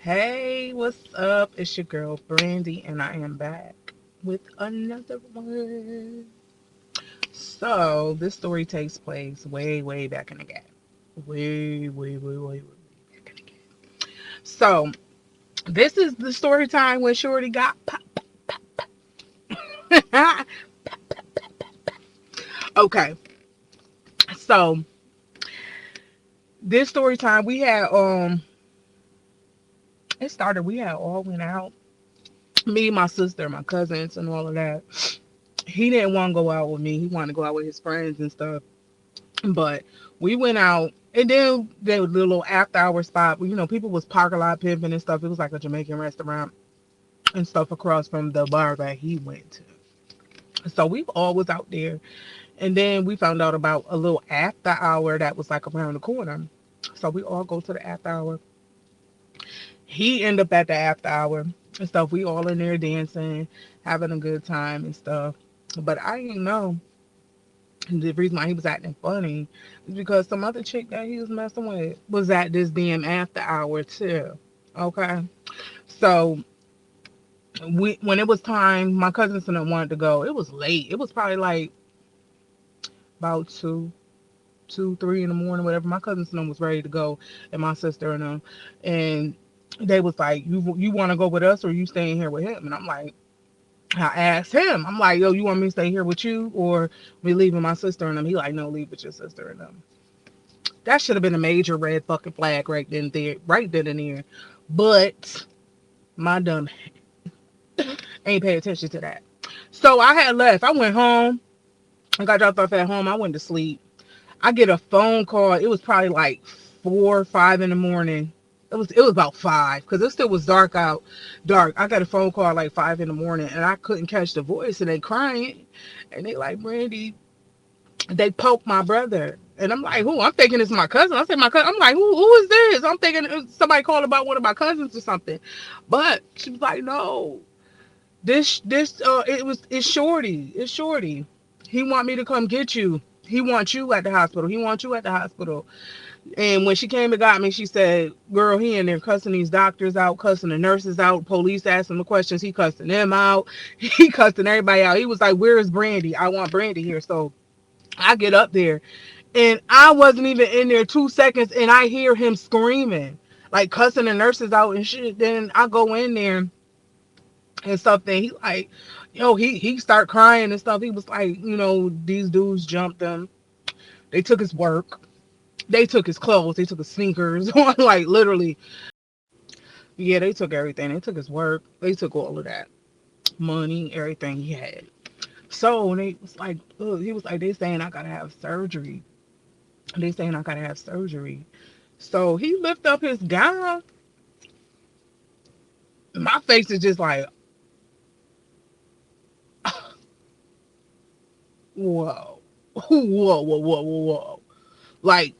Hey, what's up? It's your girl Brandy, and I am back with another one. So, this story takes place way back in the gap. Way back in the gap. So, this is the story time when Shorty got pop. Okay, so this story time we had it started. We had all went out. Me, my sister, my cousins, and all of that. He didn't want to go out with me. He wanted to go out with his friends and stuff. But we went out, and then there was a little after hour spot where people was parking lot pimping and stuff. It was like a Jamaican restaurant and stuff across from the bar that he went to. So we all was out there, and then we found out about a little after hour that was like around the corner. So we all go to the after hour. He ended up at the after hour and stuff. We all in there dancing, having a good time and stuff. But I didn't know the reason why he was acting funny is because some other chick that he was messing with was at this damn after hour too. Okay. So when it was time, my cousins and I wanted to go. It was late. It was probably like about 3 in the morning, whatever. My cousins and them was ready to go, and my sister and them, and they was like, "You want to go with us, or you staying here with him?" And I'm like, I asked him, I'm like, "Yo, you want me to stay here with you, or we leaving my sister and them?" He like, "No, leave with your sister and them." That should have been a major red fucking flag right then and there. But my dumb ain't pay attention to that. So I had left. I went home. I got dropped off at home. I went to sleep. I get a phone call. It was probably like 4 or 5 in the morning. It was about 5 because it still was dark out. Dark. I got a phone call like 5 in the morning, and I couldn't catch the voice, and they crying, and they like, "Brandy, they poked my brother." And I'm like, "Who?" I'm thinking it's my cousin. I said, "My cousin." I'm like, "Who is this?" I'm thinking somebody called about one of my cousins or something. But she was like, "No, it's Shorty. It's Shorty. He want me to come get you. He wants you at the hospital. He wants you at the hospital." And when she came and got me, she said, "Girl, he in there cussing these doctors out, cussing the nurses out, police asking the questions, he cussing them out, he cussing everybody out." He was like, "Where is Brandy? I want Brandy here." So I get up there, and I wasn't even in there 2 seconds, and I hear him screaming, like cussing the nurses out and shit. Then I go in there and stuff. Then he like, he start crying and stuff. He was like, these dudes jumped him. They took his work. They took his clothes. They took his sneakers. Like literally, yeah, they took everything. They took his work. They took all of that money, everything he had. So they was like, look, he was like, they saying I gotta have surgery. They saying I gotta have surgery. So he lift up his gown. My face is just like, whoa, whoa. Like,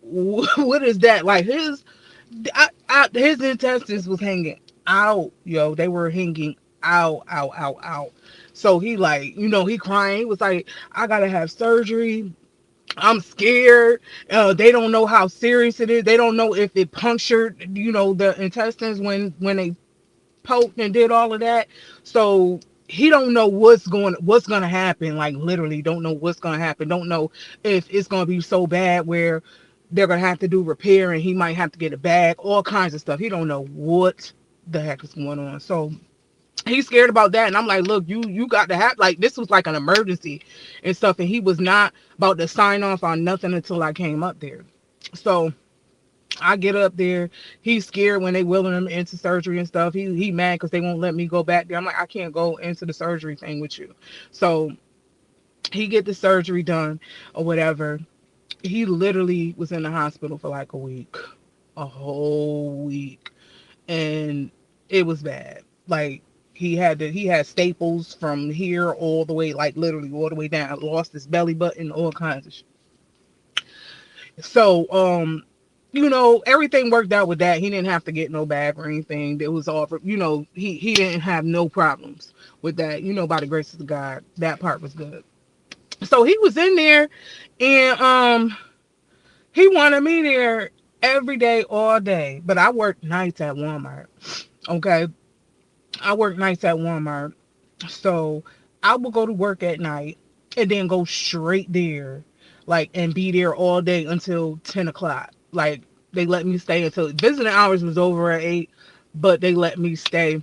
what is that? Like his intestines was hanging out, yo. They were hanging out. So he like, he crying. He was like, "I gotta have surgery. I'm scared." They don't know how serious it is. They don't know if it punctured, the intestines when they poked and did all of that. So he don't know what's gonna happen. Like literally, don't know what's gonna happen. Don't know if it's gonna be so bad where they're gonna have to do repair and he might have to get it back. All kinds of stuff. He don't know what the heck is going on. So he's scared about that, and I'm like, "Look, you got to have, like, this was like an emergency and stuff," and he was not about to sign off on nothing until I came up there. So I get up there. He's scared when they wheeling him into surgery and stuff. He mad because they won't let me go back there. I'm like, "I can't go into the surgery thing with you." So he get the surgery done or whatever. He literally was in the hospital for like a week, a whole week, and it was bad. Like he had staples from here all the way, like literally all the way down. Lost his belly button, all kinds of shit. So everything worked out with that. He didn't have to get no bag or anything. It was all for, he didn't have no problems with that. By the grace of God, that part was good. So he was in there, and he wanted me there, every day, all day. But I work nights at Walmart. Okay, I work nights at Walmart, so I will go to work at night and then go straight there, like, and be there all day until 10 o'clock. Like, they let me stay until visiting hours was over at 8, but they let me stay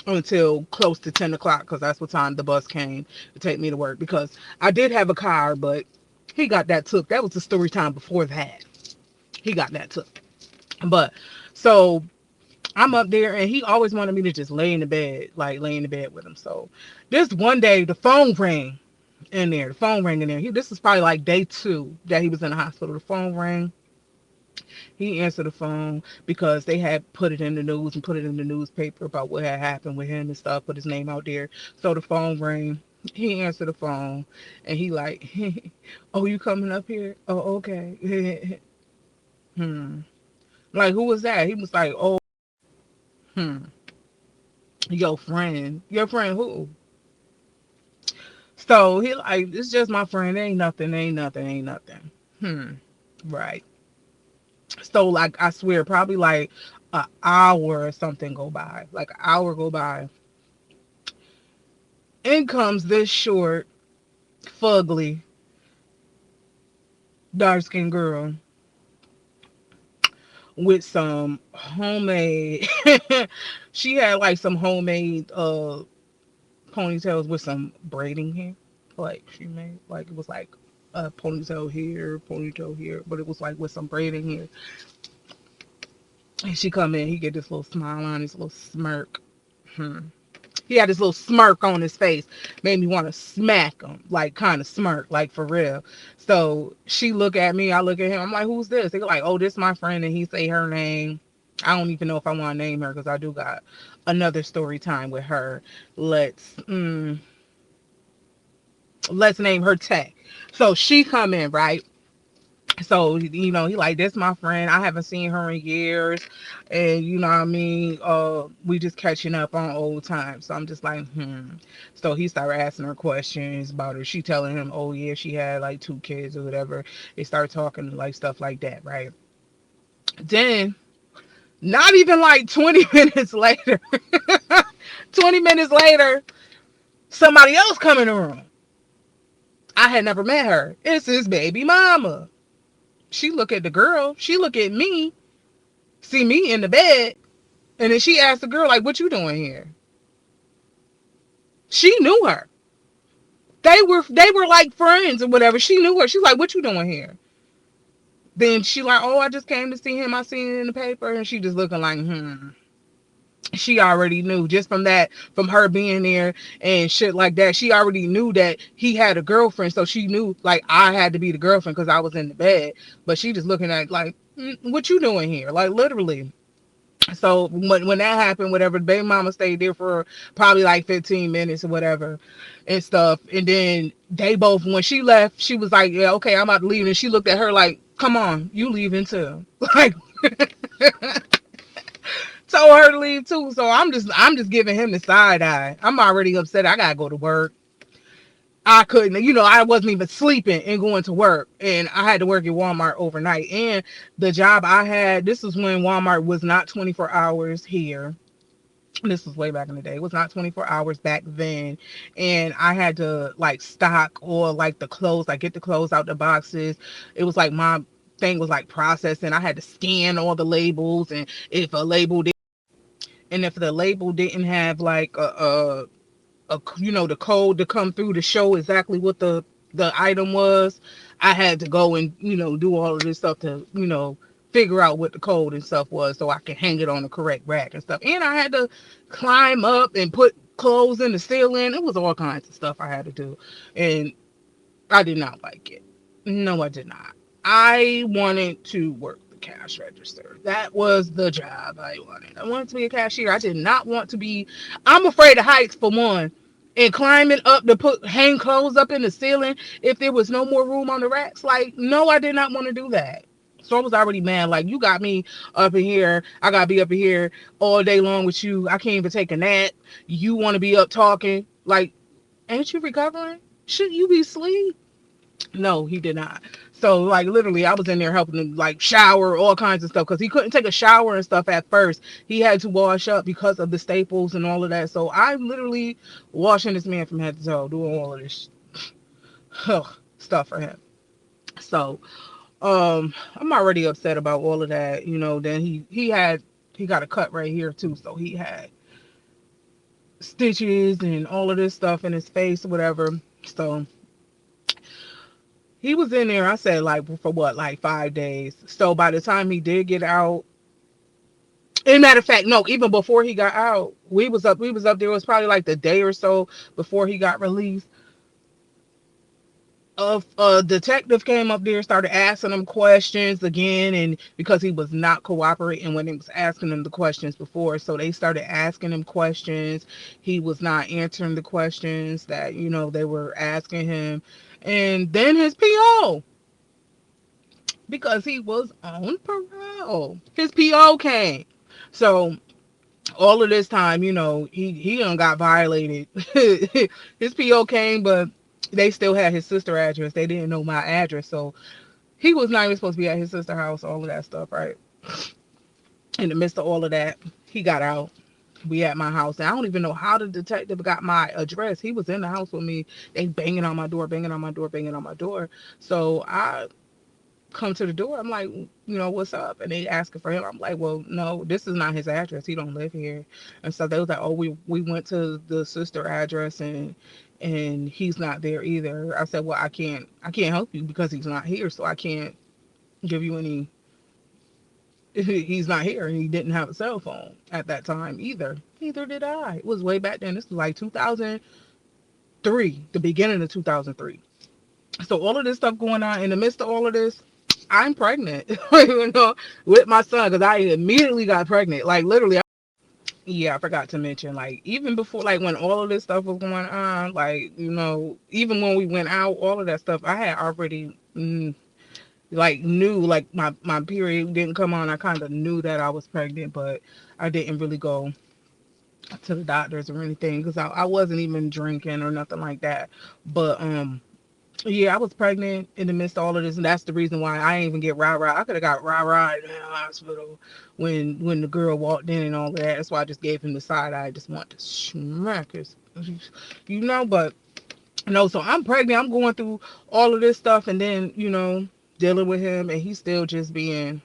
until close to 10 o'clock because that's what time the bus came to take me to work. Because I did have a car, but he got that took. That was the story time before that. He got that took. But so I'm up there and he always wanted me to just lay in the bed, like lay in the bed with him. So this one day the phone rang in there. The phone rang in there. This was probably like day 2 that he was in the hospital. The phone rang. He answered the phone because they had put it in the news and put it in the newspaper about what had happened with him and stuff, put his name out there. So the phone rang. He answered the phone and he like, oh, you coming up here? Oh, okay. hmm. Like, who was that? He was like, oh, hmm, your friend. Your friend who? So he like, it's just my friend. Ain't nothing, ain't nothing, ain't nothing. Hmm. Right. So like, I swear, probably like an hour or something go by. Like an hour go by. In comes this short, fugly, dark skinned girl with some homemade. She had like some homemade ponytails with some braiding hair. Like she made, like it was like a ponytail here, but it was like with some braiding hair. And she come in, he get this little smile on his little smirk. Hmm. He had this little smirk on his face, made me want to smack him, like kind of smirk, like for real. So she look at me, I look at him. I'm like, who's this? They like, oh, this my friend, and he say her name. I don't even know if I want to name her because I do got another story time with her. Let's let's name her Tech. So she come in, right? So he like, this my friend, I haven't seen her in years, and you know what I mean, we just catching up on old times. So I'm just like, so he started asking her questions about her. She telling him, oh yeah, she had like 2 kids or whatever. They start talking like stuff like that, right? Then not even like 20 minutes later, 20 minutes later, somebody else come in the room. I had never met her. It's his baby mama. She look at the girl, she look at me, see me in the bed, and then she asked the girl, like, what you doing here? She knew her. They were like friends or whatever. She knew her. She's like, what you doing here? Then she like, oh, I just came to see him. I seen it in the paper. And she just looking like, She already knew just from that, from her being there and shit like that. She already knew that he had a girlfriend. So she knew like I had to be the girlfriend because I was in the bed. But she just looking at like, what you doing here? Like literally. So when that happened, whatever, the baby mama stayed there for probably like 15 minutes or whatever and stuff. And then they both, when she left, she was like, yeah, okay, I'm about to leave. And she looked at her like, come on, you leaving too. Like, told her to leave too. So I'm just giving him the side eye. I'm already upset. I gotta go to work. I couldn't, I wasn't even sleeping and going to work. And I had to work at Walmart overnight. And the job I had, this was when Walmart was not 24 hours here. This was way back in the day. It was not 24 hours back then. And I had to like stock or like the clothes, like get the clothes out the boxes. It was like my thing was like processing. I had to scan all the labels. And if the label didn't have like the code to come through to show exactly what the item was, I had to go and do all of this stuff to figure out what the code and stuff was so I can hang it on the correct rack and stuff. And I had to climb up and put clothes in the ceiling. It was all kinds of stuff I had to do, and I did not like it. No, I did not. I wanted to work the cash register. That was the job I wanted. I wanted to be a cashier. I did not want to be. I'm afraid of heights for one. And climbing up to hang clothes up in the ceiling if there was no more room on the racks. Like, no, I did not want to do that. So I was already mad. Like, you got me up in here. I got to be up in here all day long with you. I can't even take a nap. You want to be up talking. Like, ain't you recovering? Should you be asleep? No, he did not. So like literally, I was in there helping him like shower, all kinds of stuff, because he couldn't take a shower and stuff at first. He had to wash up because of the staples and all of that. So I'm literally washing this man from head to toe, doing all of this stuff for him. So I'm already upset about all of that. Then he got a cut right here too. So he had stitches and all of this stuff in his face or whatever. So he was in there, I said, like, for what, like 5 days. So by the time he did get out, and matter of fact, no, even before he got out, we was up there. It was probably like the day or so before he got released. A detective came up there, started asking him questions again, and because he was not cooperating when he was asking him the questions before, so they started asking him questions. He was not answering the questions that they were asking him, and then his PO, because he was on parole, his PO came. So all of this time, he done got violated. His PO came, but they still had his sister address. They didn't know my address, so he was not even supposed to be at his sister's house. All of that stuff, right? In the midst of all of that, he got out. We at my house, and I don't even know how the detective got my address. He was in the house with me. They banging on my door, banging on my door, banging on my door. So I come to the door. I'm like, what's up? And they asking for him. I'm like, well, no, this is not his address. He don't live here. And so they was like, oh, we went to the sister address, and he's not there either. I said, well, I can't help you because he's not here, so I can't give you any. He's not here, and he didn't have a cell phone at that time either. Neither did I. It was way back then. This was like 2003, the beginning of 2003. So all of this stuff going on in the midst of all of this, I'm pregnant, with my son, because I immediately got pregnant. Like literally, yeah, I forgot to mention, like even before, like when all of this stuff was going on, like even when we went out, all of that stuff, I had already like knew, like my period didn't come on. I kind of knew that I was pregnant, but I didn't really go to the doctors or anything because I wasn't even drinking or nothing like that. But yeah, I was pregnant in the midst of all of this, and that's the reason why I didn't even get rah rah. I could have got rah rah in the hospital when the girl walked in and all of that. That's why I just gave him the side eye. I just want to smack his, But no, so I'm pregnant. I'm going through all of this stuff, and then dealing with him, and he's still just being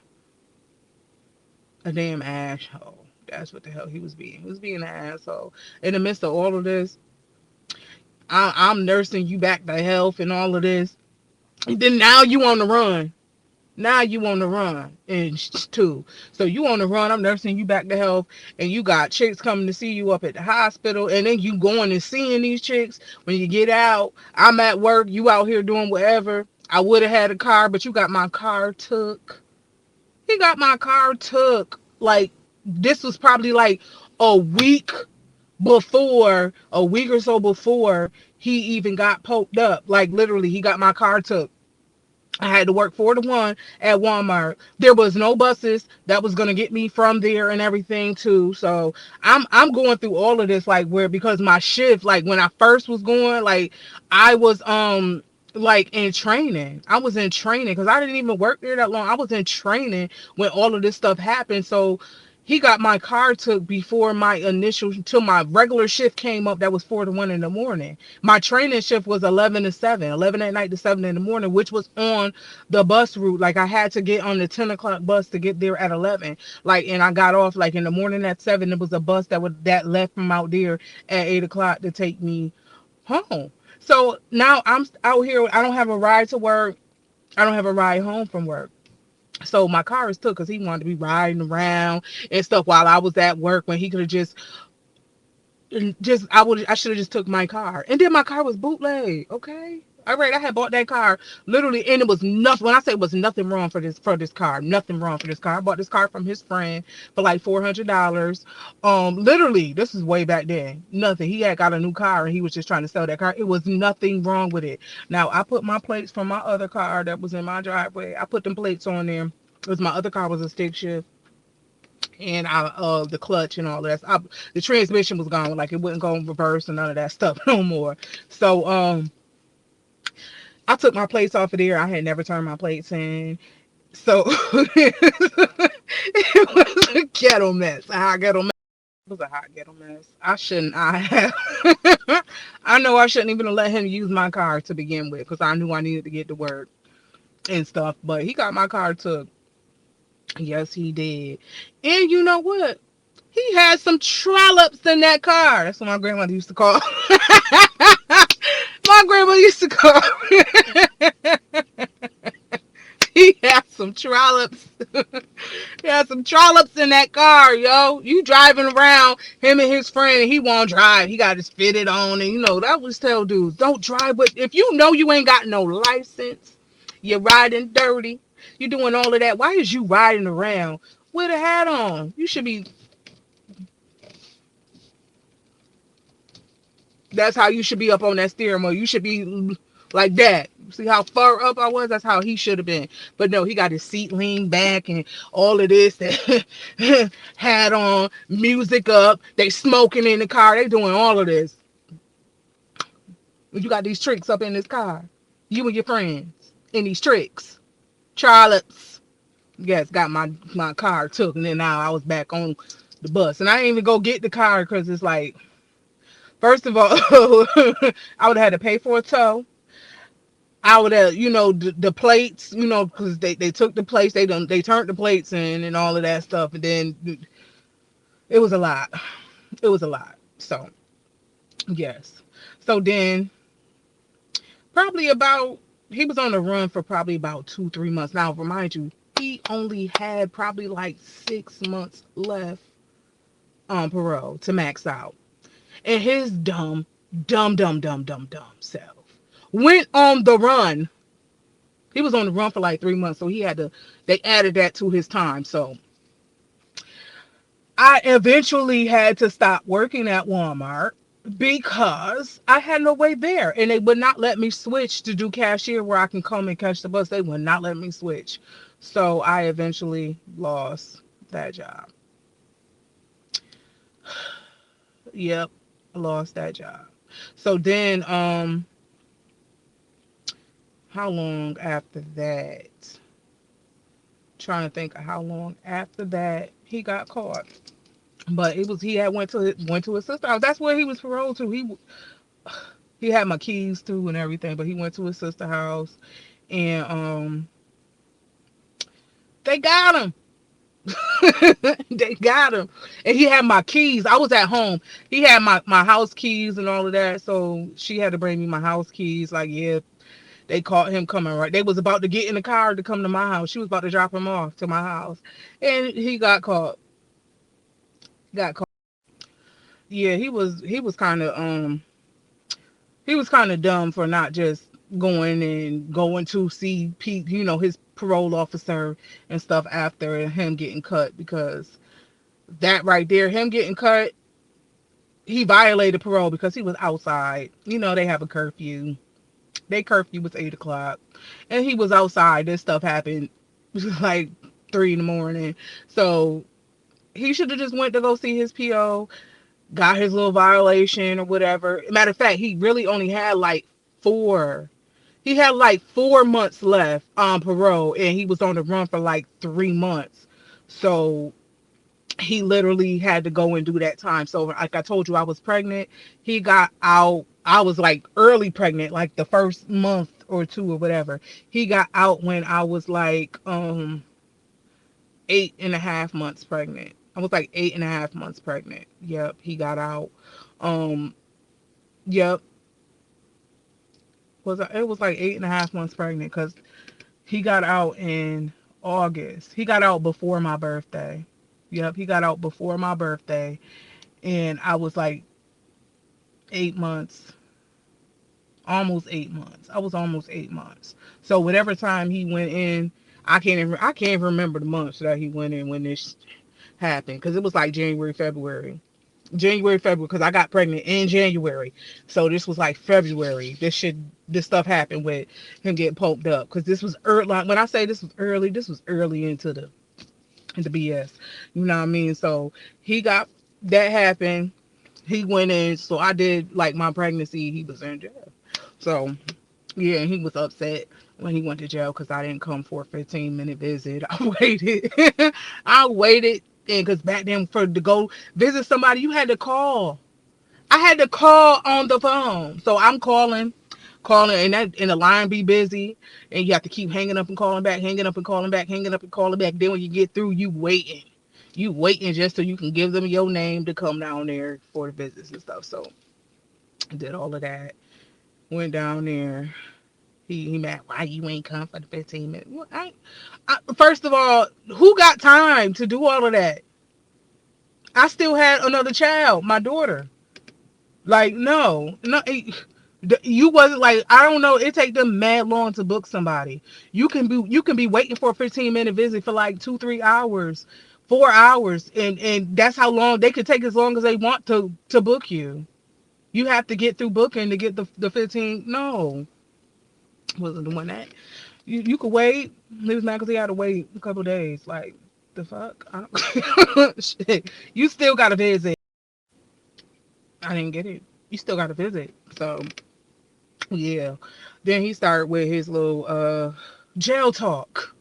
a damn asshole. That's what the hell he was being. He was being an asshole. In the midst of all of this, I'm nursing you back to health and all of this. And then now you on the run. Now you on the run and too. So you on the run. I'm nursing you back to health, and you got chicks coming to see you up at the hospital, and then you going and seeing these chicks. When you get out, I'm at work. You out here doing whatever. I would have had a car, but you got my car took. He got my car took. Like this was probably like a week a week or so before he even got poked up. Like literally, he got my car took. I had to work 4 to 1 at Walmart. There was no buses that was gonna get me from there and everything too. So I'm going through all of this like where, because my shift, like when I first was going, like I was like in training. I was in training because I didn't even work there that long. I was in training when all of this stuff happened. So he got my car took before my initial, till my regular shift came up. That was 4 to 1 in the morning. My training shift was 11 to 7, 11 at night to 7 in the morning, which was on the bus route. Like I had to get on the 10 o'clock bus to get there at 11. Like, and I got off like in the morning at 7. It was a bus that left from out there at 8 o'clock to take me home. So now I'm out here. I don't have a ride to work. I don't have a ride home from work. So my car is took because he wanted to be riding around and stuff while I was at work, when he could have just I should have just took my car. And then my car was bootleg. Okay. All right, I had bought that car literally, and it was nothing. When I say it was nothing wrong for this car, nothing wrong for this car. I bought this car from his friend for like $400. Literally, this is way back then. Nothing. He had got a new car and he was just trying to sell that car. It was nothing wrong with it. Now I put my plates from my other car that was in my driveway. I put them plates on there because my other car was a stick shift, and the clutch and all that. The transmission was gone, like it wouldn't go in reverse and none of that stuff no more. So I took my plates off of there. I had never turned my plates in. So it was a ghetto mess. A hot ghetto mess. It was a hot ghetto mess. I shouldn't. I have. I know I shouldn't even have let him use my car to begin with because I knew I needed to get to work and stuff. But he got my car took. Yes, he did. And you know what? He had some trollops in that car. That's what my grandmother used to call. My grandma used to call. He had some trollops. He had some trollops in that car, yo. You driving around, him and his friend, and he won't drive. He got his fitted on, and you know that was tell dudes don't drive. But if you know you ain't got no license, you're riding dirty, you doing all of that. Why is you riding around with a hat on? You should be. That's how you should be up on that steering wheel. You should be like that. See how far up I was? That's how he should have been. But no, he got his seat leaned back and all of this hat on, music up. They smoking in the car. They doing all of this. You got these tricks up in this car. You and your friends in these tricks. Charlottes. Yes, got my car took. And then now I was back on the bus. And I didn't even go get the car because it's like, first of all, I would have had to pay for a tow. I would have, the plates, because they took the plates, they turned the plates in and all of that stuff, and then it was a lot. It was a lot. So yes. So then probably about he was on the run for probably about 2-3 months. Now remind you, he only had probably like 6 months left on parole to max out, and his dumb self went on the run. He was on the run for like 3 months, so they added that to his time. So I eventually had to stop working at Walmart because I had no way there. And they would not let me switch to do cashier where I can come and catch the bus. They would not let me switch. So I eventually lost that job. Yep, I lost that job. So then, how long after that? Trying to think of how long after that he got caught. But it was he had went to his sister house. That's where he was paroled to. He had my keys too and everything, but he went to his sister house and they got him. They got him. And he had my keys. I was at home. He had my house keys and all of that. So she had to bring me my house keys. Like, yeah, they caught him coming right. They was about to get in the car to come to my house. She was about to drop him off to my house. And he got caught. Got caught. Yeah, he was kind of dumb for not just going to see Pete, his parole officer and stuff after him getting cut, because that right there, him getting cut, he violated parole because he was outside. They have a curfew. Their curfew was 8 o'clock, and he was outside. This stuff happened like 3 in the morning. So he should have just went to go see his PO, got his little violation or whatever. Matter of fact, he really only had like four. He had like 4 months left on parole, and he was on the run for like 3 months. So he literally had to go and do that time. So like I told you, I was pregnant. He got out. I was like early pregnant, like the first month or two or whatever. He got out when I was like 8.5 months pregnant. I was like 8.5 months pregnant. Yep, he got out. Um, yep, it was like 8.5 months pregnant because he got out in August. He got out before my birthday. Yep, he got out before my birthday, and I was like 8 months, almost 8 months. I was almost 8 months. So whatever time he went in, I can't even remember the months that he went in when this happened, because it was like January, February, because I got pregnant in January. So this was like February. This stuff happened with him getting poked up, because this was early. Like, when I say this was early into BS. You know what I mean? So he got that happened. He went in. So I did like my pregnancy. He was in jail. So Yeah, and he was upset when he went to jail because I didn't come for a 15-minute visit. I waited. I waited. And because back then, for to go visit somebody, you had to call. I had to call on the phone. So I'm calling, and the line be busy, and you have to keep hanging up and calling back, hanging up and calling back, hanging up and calling back. Then when you get through, you waiting just so you can give them your name to come down there for the visits and stuff. So I did all of that. Went down there. He mad. Why you ain't come for the 15 minutes? Well, first of all, who got time to do all of that? I still had another child, my daughter. Like, no, no, you wasn't like, I don't know. It take them mad long to book somebody. You can be waiting for a 15-minute visit for like 2 3 hours, 4 hours, and that's how long they could take, as long as they want to book you. You have to get through booking to get the 15. No, wasn't doing that. You could wait. He was mad because he had to wait a couple days. Like, the fuck? Shit. You still got to visit. I didn't get it. You still got to visit. So yeah. Then he started with his little jail talk.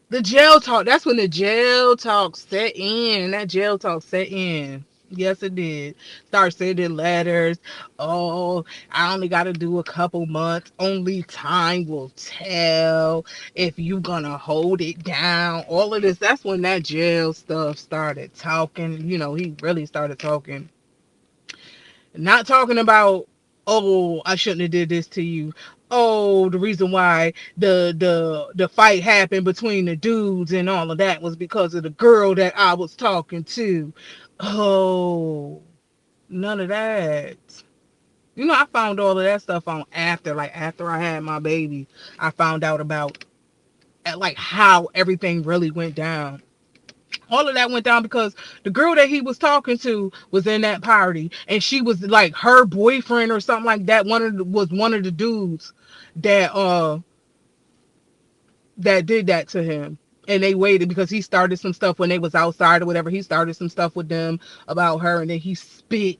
The jail talk. That's when the jail talk set in. That jail talk set in. Yes, it did. Start sending letters. Oh, I only got to do a couple months. Only time will tell if you gonna hold it down. All of this. That's when that jail stuff started talking. He really started talking. Not talking about, oh, I shouldn't have did this to you. Oh, the reason why the fight happened between the dudes and all of that was because of the girl that I was talking to. Oh, none of that. I found all of that stuff on after, like after I had my baby. I found out about like how everything really went down. All of that went down because the girl that he was talking to was in that party, and she was like her boyfriend or something like that. Was one of the dudes that that did that to him. And they waited because he started some stuff when they was outside or whatever. He started some stuff with them about her, and then he spit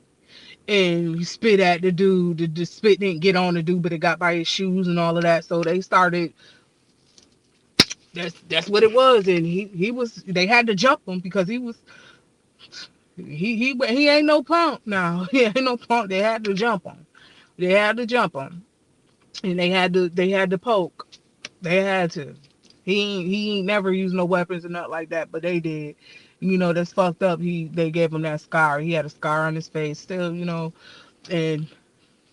at the dude. The spit didn't get on the dude, but it got by his shoes and all of that. So they started. That's what it was, and he was. They had to jump him because he ain't no punk now. He ain't no punk. They had to jump him. They had to jump him, and they had to poke. They had to. He ain't never used no weapons or nothing like that, but they did. That's fucked up. They gave him that scar. He had a scar on his face still. And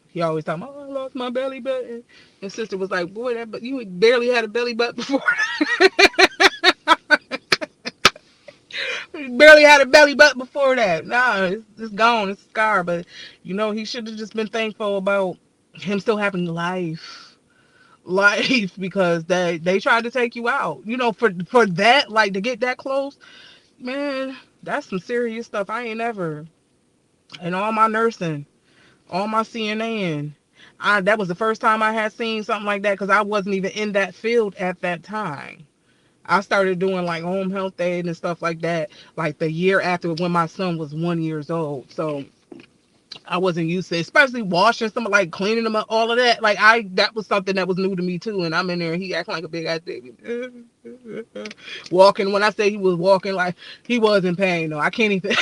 he always talking, oh, I lost my belly button. And sister was like, boy, but you barely had a belly button before. Barely had a belly button before that. Nah, it's gone. It's a scar. But he should have just been thankful about him still having life, because they tried to take you out. For that, like, to get that close, man, that's some serious stuff. I ain't ever, and all my nursing, all my CNAing, that was the first time I had seen something like that, because I wasn't even in that field at that time. I started doing like home health aid and stuff like that, like the year after, when my son was 1 year old. So I wasn't used to it, especially washing some, like cleaning them up, all of that. Like, that was something that was new to me too. And I'm in there, and he acting like a big ass baby, walking. When I say he was walking, like he was in pain. No, I can't even.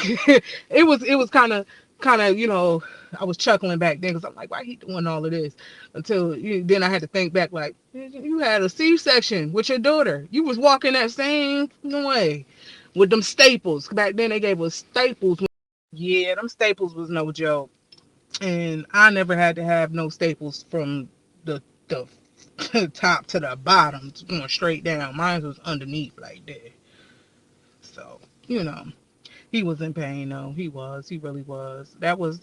it was kind of I was chuckling back then because I'm like, why he doing all of this? Until then I had to think back, like, you had a C-section with your daughter. You was walking that same way with them staples. Back then they gave us staples. Yeah, them staples was no joke. And I never had to have no staples from the top to the bottom, going straight down. Mine was underneath like that. So, he was in pain though. He really was. That was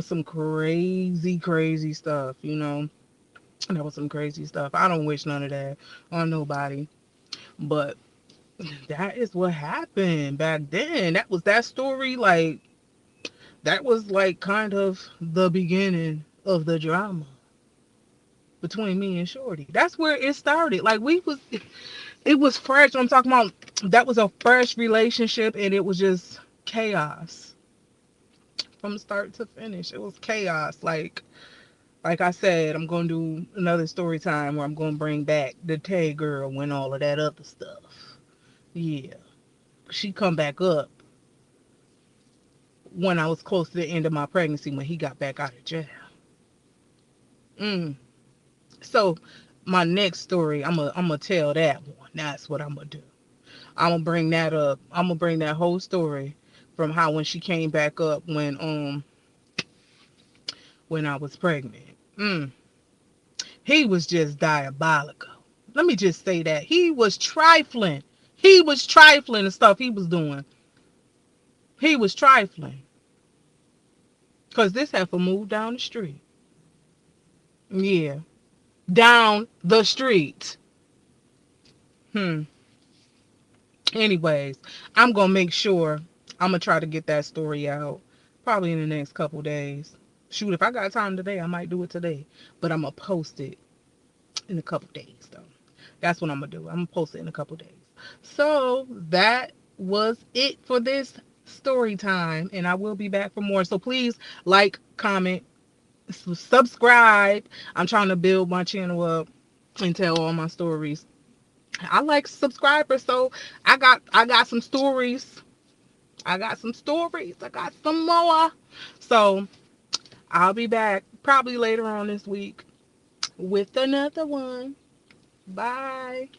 some crazy stuff. That was some crazy stuff. I don't wish none of that on nobody. But that is what happened back then. That was that story. Like, that was like kind of the beginning of the drama between me and Shorty. That's where it started. Like, it was fresh. I'm talking about, that was a fresh relationship, and it was just chaos from start to finish. It was chaos. Like, Like I said, I'm gonna do another story time where I'm gonna bring back the Tay girl and all of that other stuff. Yeah, she come back up when I was close to the end of my pregnancy when he got back out of jail. Mm. So my next story, I'm gonna tell that one. That's what I'm gonna do. I'm gonna bring that up. I'm gonna bring that whole story from how when she came back up when I was pregnant. Mm. He was just diabolical. Let me just say that he was trifling. He was trifling the stuff he was doing. He was trifling because this heifer moved down the street. Yeah, down the street. Hmm. Anyways, I'm gonna make sure I'm gonna try to get that story out probably in the next couple days. Shoot, if I got time today, I might do it today. But I'm gonna post it in a couple days though. That's what I'm gonna do. I'm gonna post it in a couple days. So that was it for this story time, and I will be back for more. So please like, comment, subscribe. I'm trying to build my channel up and tell all my stories. I like subscribers, so I got some stories. I got some stories. I got some more. So I'll be back probably later on this week with another one. Bye.